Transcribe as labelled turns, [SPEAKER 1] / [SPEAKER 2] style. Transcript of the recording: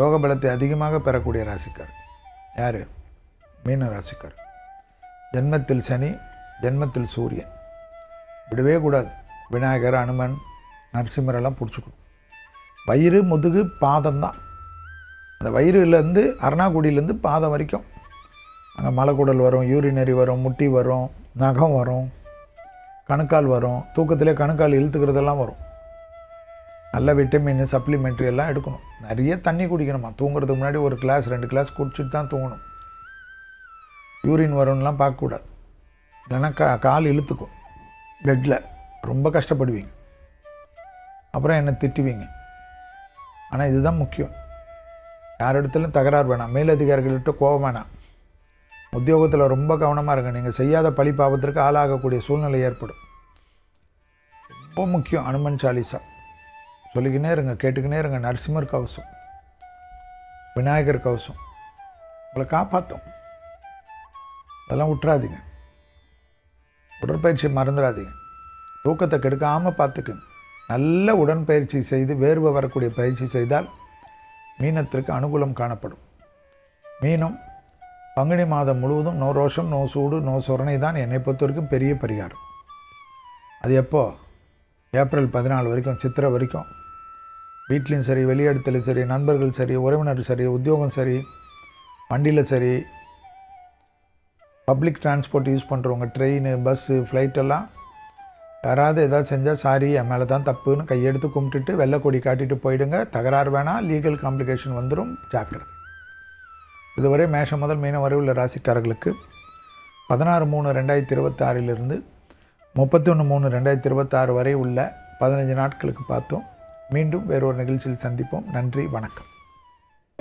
[SPEAKER 1] யோக பலத்தை அதிகமாக பெறக்கூடிய ராசிக்கார் யார்? மீன ராசிக்கார். ஜென்மத்தில் சனி, ஜென்மத்தில் சூரியன். விடவே கூடாது. விநாயகர், அனுமன், நரசிம்மரெல்லாம் பிடிச்சிக்கணும். வயிறு, முதுகு, பாதம் தான். அந்த வயிறுலேருந்து அரணாக்குடியிலேருந்து பாதம் வரைக்கும் அங்கே மலைக்குடல் வரும், யூரினரி வரும், முட்டி வரும், நகம் வரும், கணுக்கால் வரும். தூக்கத்திலே கணுக்கால் இழுத்துக்கிறதெல்லாம் வரும். நல்ல விட்டமின் சப்ளிமெண்ட்ரி எல்லாம் எடுக்கணும். நிறைய தண்ணி குடிக்கணுமா. தூங்குறதுக்கு முன்னாடி ஒரு கிளாஸ் 2 கிளாஸ் குடிச்சிட்டு தான் தூங்கணும். யூரின் வரும்லாம் பார்க்கக்கூடாது. இல்லைன்னா கால் இழுத்துக்கும். பெட்டில் ரொம்ப கஷ்டப்படுவீங்க. அப்புறம் என்னை திட்டுவீங்க. ஆனால் இதுதான் முக்கியம். யார் இடத்துலையும் தகராறு வேணாம். மேலதிகாரிகள்கிட்ட கோபம் வேணாம். உத்தியோகத்தில் ரொம்ப கவனமாக இருங்க. நீங்கள் செய்யாத பழி பாவத்திற்கு ஆளாகக்கூடிய சூழ்நிலை ஏற்படும். ரொம்ப முக்கியம். அனுமன் சாலிசா சொல்லிக்கினே இருங்க, கேட்டுக்கினே இருங்க. நரசிம்மர் கவசம், விநாயகர் கவசம் உங்களை காப்பாற்றும். அதெல்லாம் விட்டுறாதீங்க. உடற்பயிற்சி மறந்துடாதீங்க. தூக்கத்தை கெடுக்காமல் பார்த்துக்குங்க. நல்ல உடற்பயிற்சி செய்து வேர்வை வரக்கூடிய பயிற்சி செய்தால் மீனத்திற்கு அனுகூலம் காணப்படும். மீனம் பங்குனி மாதம் முழுவதும் நோ ரோஷம், நோ சூடு, நோ சொரணை தான் என்னை பொறுத்த வரைக்கும் பெரிய பரிகாரம். அது எப்போ? ஏப்ரல் 14 வரைக்கும், சித்திரை வரைக்கும். வீட்லேயும் சரி, வெளியிடத்துலையும் சரி, நண்பர்கள் சரி, உறவினர் சரி, உத்தியோகம் சரி, வண்டியில் சரி, பப்ளிக் டிரான்ஸ்போர்ட் யூஸ் பண்ணுறவங்க, ட்ரெயின், பஸ்ஸு, ஃப்ளைட்டெல்லாம் யாராவது எதாவது செஞ்சால் சாரி என் மேலே தான் தப்புன்னு கையெடுத்து கும்பிட்டுட்டு வெள்ளைக்கொடி காட்டிட்டு போயிடுங்க. தகராறு வேணாம், லீகல் காம்ப்ளிகேஷன் வந்துடும். ஜாக்கிரதை. இதுவரை மேஷம் முதல் மீனம் வரை உள்ள ராசிக்காரர்களுக்கு 16/3/2026 31/3/2026 வரை உள்ள 15 நாட்களுக்கு பார்த்தோம். மீண்டும் வேறொரு நிகழ்ச்சியில் சந்திப்போம். நன்றி, வணக்கம்.